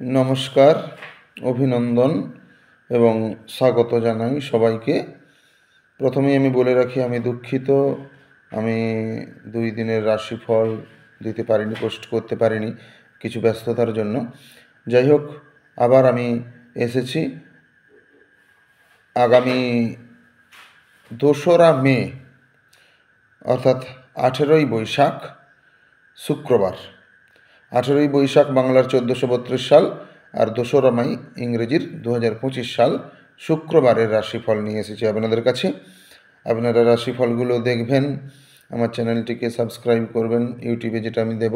নমস্কার, অভিনন্দন এবং স্বাগত জানাই সবাইকে। প্রথমেই আমি বলে রাখি, আমি দুঃখিত, আমি 2 দিনের রাশিফল দিতে পারিনি, পোস্ট করতে পারিনি কিছু ব্যস্ততার জন্য। যাই হোক, আবার আমি এসেছি। আগামী 2রা মে অর্থাৎ 18ই বৈশাখ শুক্রবার, 18ই বৈশাখ বাংলার 1432 সাল আর 2রা মে ইংরেজির 2025 সাল শুক্রবারের রাশিফল নিয়ে এসেছি আপনাদের কাছে। আপনারা রাশিফলগুলো দেখবেন, আমার চ্যানেলটিকে সাবস্ক্রাইব করবেন, ইউটিউবে যেটা আমি দেব,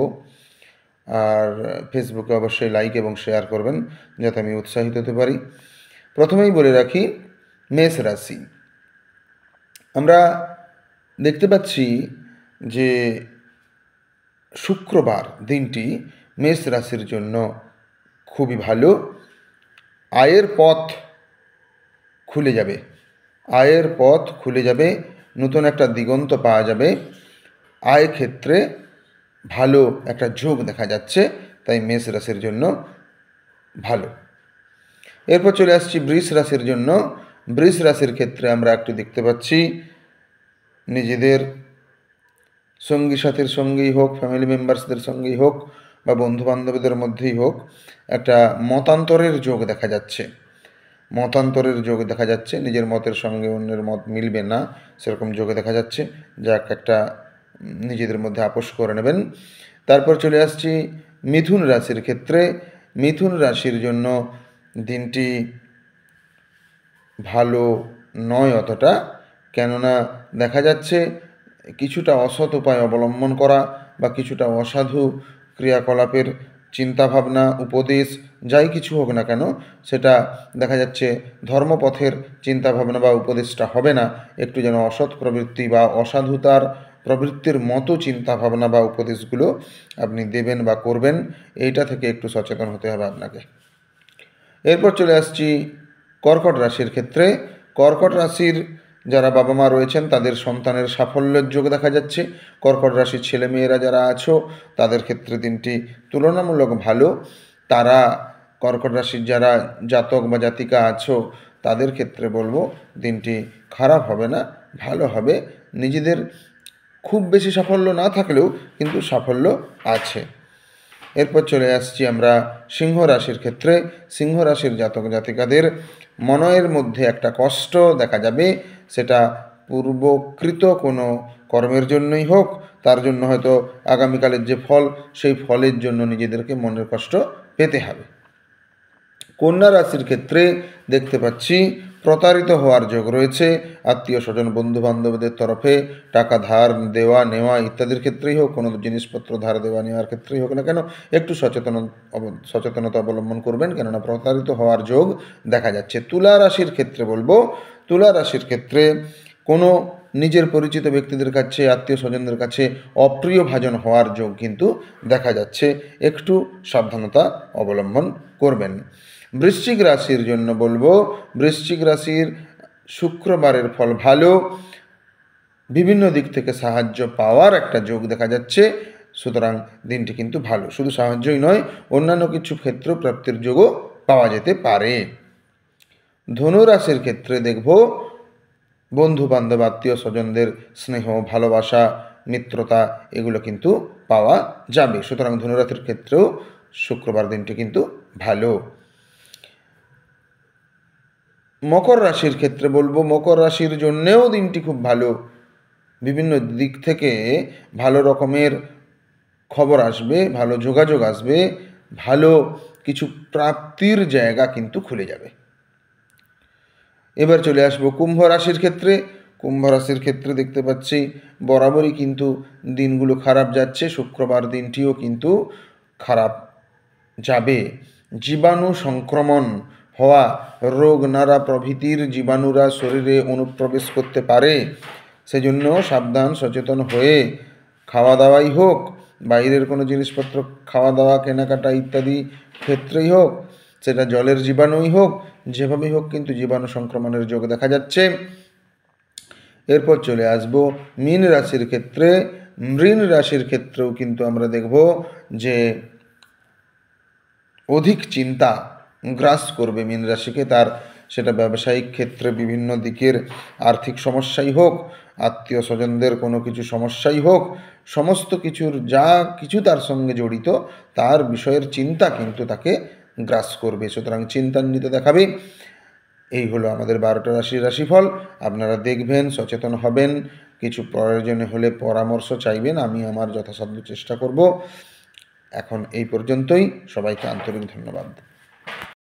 আর ফেসবুকে অবশ্যই লাইক এবং শেয়ার করবেন যাতে আমি উৎসাহিত হতে পারি। প্রথমেই বলে রাখি, মেষ রাশি। আমরা দেখতে পাচ্ছি যে শুক্রবার দিনটি মেষ রাশির জন্য খুবই ভালো। আয়ের পথ খুলে যাবে, আয়ের পথ খুলে যাবে, নতুন একটা দিগন্ত পাওয়া যাবে, আয় ক্ষেত্রে ভালো একটা যোগ দেখা যাচ্ছে, তাই মেষ রাশির জন্য ভালো। এরপর চলে আসছি বৃষ রাশির জন্য। বৃষ রাশির ক্ষেত্রে আমরা একটু দেখতে পাচ্ছি নিজেদের সঙ্গী সাথীর সঙ্গেই হোক, ফ্যামিলি মেম্বার্সদের সঙ্গেই হোক বা বন্ধুবান্ধবদের মধ্যেই হোক, একটা মতান্তরের যোগ দেখা যাচ্ছে। মতান্তরের যোগ দেখা যাচ্ছে, নিজের মতের সঙ্গে অন্যের মত মিলবে না সেরকম যোগ দেখা যাচ্ছে, যা একটা নিজেদের মধ্যে আপোষ করে নেবেন। তারপর চলে আসছি মিথুন রাশির ক্ষেত্রে। মিথুন রাশির জন্য দিনটি ভালো নয় অতটা, কেননা দেখা যাচ্ছে কিছুটা অসৎ উপায় অবলম্বন করা বা কিছুটা অসাধু ক্রিয়াকলাপের চিন্তাভাবনা, উপদেশ, যাই কিছু হোক না কেন, সেটা দেখা যাচ্ছে ধর্মপথের চিন্তাভাবনা বা উপদেশটা হবে না, একটু যেন অসৎ প্রবৃত্তি বা অসাধুতার প্রবৃত্তির মতো চিন্তাভাবনা বা উপদেশগুলো আপনি দেবেন বা করবেন, এইটা থেকে একটু সচেতন হতে হবে আপনাকে। এরপর চলে আসছি কর্কট রাশির ক্ষেত্রে। কর্কট রাশির যারা বাবা মা রয়েছেন তাদের সন্তানের সাফল্যের যোগ দেখা যাচ্ছে। কর্কট রাশির ছেলেমেয়েরা যারা আছো তাদের ক্ষেত্রে দিনটি তুলনামূলক ভালো। তারা কর্কট রাশির যারা জাতক বা জাতিকা আছো তাদের ক্ষেত্রে বলবো দিনটি খারাপ হবে না, ভালো হবে। নিজেদের খুব বেশি সাফল্য না থাকলেও কিন্তু সাফল্য আছে। এরপর চলে আসছি আমরা সিংহ রাশির ক্ষেত্রে। সিংহ রাশির জাতক জাতিকাদের মনের মধ্যে একটা কষ্ট দেখা যাবে, সেটা পূর্বকৃত কোনো কর্মের জন্যই হোক, তার জন্য হয়তো আগামীকালের যে ফল, সেই ফলের জন্য নিজেদেরকে মনের কষ্ট পেতে হবে। কন্যা রাশির ক্ষেত্রে দেখতে পাচ্ছি প্রতারিত হওয়ার যোগ রয়েছে। আত্মীয় স্বজন বন্ধু বান্ধবদের তরফে টাকা ধার দেওয়া নেওয়া ইত্যাদির ক্ষেত্রেই হোক, কোনো জিনিসপত্র ধার দেওয়া নেওয়ার ক্ষেত্রেই হোক না কেন, একটু সচেতনতা অবলম্বন করবেন, কেননা প্রতারিত হওয়ার যোগ দেখা যাচ্ছে। তুলা রাশির ক্ষেত্রে বলবো, তুলা রাশির ক্ষেত্রে কোনো নিজের পরিচিত ব্যক্তিদের কাছে, আত্মীয় স্বজনদের কাছে অপ্রিয় ভাজন হওয়ার যোগ কিন্তু দেখা যাচ্ছে, একটু সাবধানতা অবলম্বন করবেন। বৃশ্চিক রাশির জন্য বলবো, বৃশ্চিক রাশির শুক্রবারের ফল ভালো, বিভিন্ন দিক থেকে সাহায্য পাওয়ার একটা যোগ দেখা যাচ্ছে, সুতরাং দিনটি কিন্তু ভালো। শুধু সাহায্যই নয়, অন্যান্য কিছু ক্ষেত্র প্রাপ্তির যোগও পাওয়া যেতে পারে। ধনু রাশির ক্ষেত্রে দেখব বন্ধু বান্ধব আত্মীয় স্বজনদের স্নেহ, ভালোবাসা, মিত্রতা এগুলো কিন্তু পাওয়া যাবে, সুতরাং ধনুরাশির ক্ষেত্রেও শুক্রবার দিনটি কিন্তু ভালো। মকর রাশির ক্ষেত্রে বলবো, মকর রাশির জন্যেও দিনটি খুব ভালো। বিভিন্ন দিক থেকে ভালো রকমের খবর আসবে, ভালো যোগাযোগ আসবে, ভালো কিছু প্রাপ্তির জায়গা কিন্তু খুলে যাবে। এবার চলে আসবো কুম্ভ রাশির ক্ষেত্রে। কুম্ভ রাশির ক্ষেত্রে দেখতে পাচ্ছি বরাবরই কিন্তু দিনগুলো খারাপ যাচ্ছে, শুক্রবার দিনটিও কিন্তু খারাপ যাবে। জীবাণু সংক্রমণ হওয়া, রোগ নাড়া প্রভৃতির জীবাণুরা শরীরে অনুপ্রবেশ করতে পারে, সেজন্য সাবধান সচেতন হয়ে খাওয়া দাওয়াই হোক, বাইরের কোনো জিনিসপত্র খাওয়া দাওয়া কেনাকাটা ইত্যাদি ক্ষেত্রেই হোক, সেটা জলের জীবাণুই হোক, যেভাবেই হোক কিন্তু জীবাণু সংক্রমণের যোগ দেখা যাচ্ছে। এরপর চলে আসবো মীন রাশির ক্ষেত্রে। মীন রাশির ক্ষেত্রেও কিন্তু আমরা দেখব যে অধিক চিন্তা গ্রাস করবে মীন রাশিকে। তার সেটা ব্যবসায়িক ক্ষেত্রে বিভিন্ন দিকের আর্থিক সমস্যাই হোক, আত্মীয় স্বজনদের কোনো কিছু সমস্যাই হোক, সমস্ত কিছুর যা কিছু তার সঙ্গে জড়িত তার বিষয়ের চিন্তা কিন্তু তাকে গ্রাস করবে। সুতরাং চিন্তান্বিত দেখাবে। এই হলো আমাদের 12টা রাশির রাশিফল। আপনারা দেখবেন, সচেতন হবেন, কিছু প্রয়োজনে হলে পরামর্শ চাইবেন, আমি আমার যথাসাধ্য চেষ্টা করব। এখন এই পর্যন্তই। সবাইকে আন্তরিক ধন্যবাদ।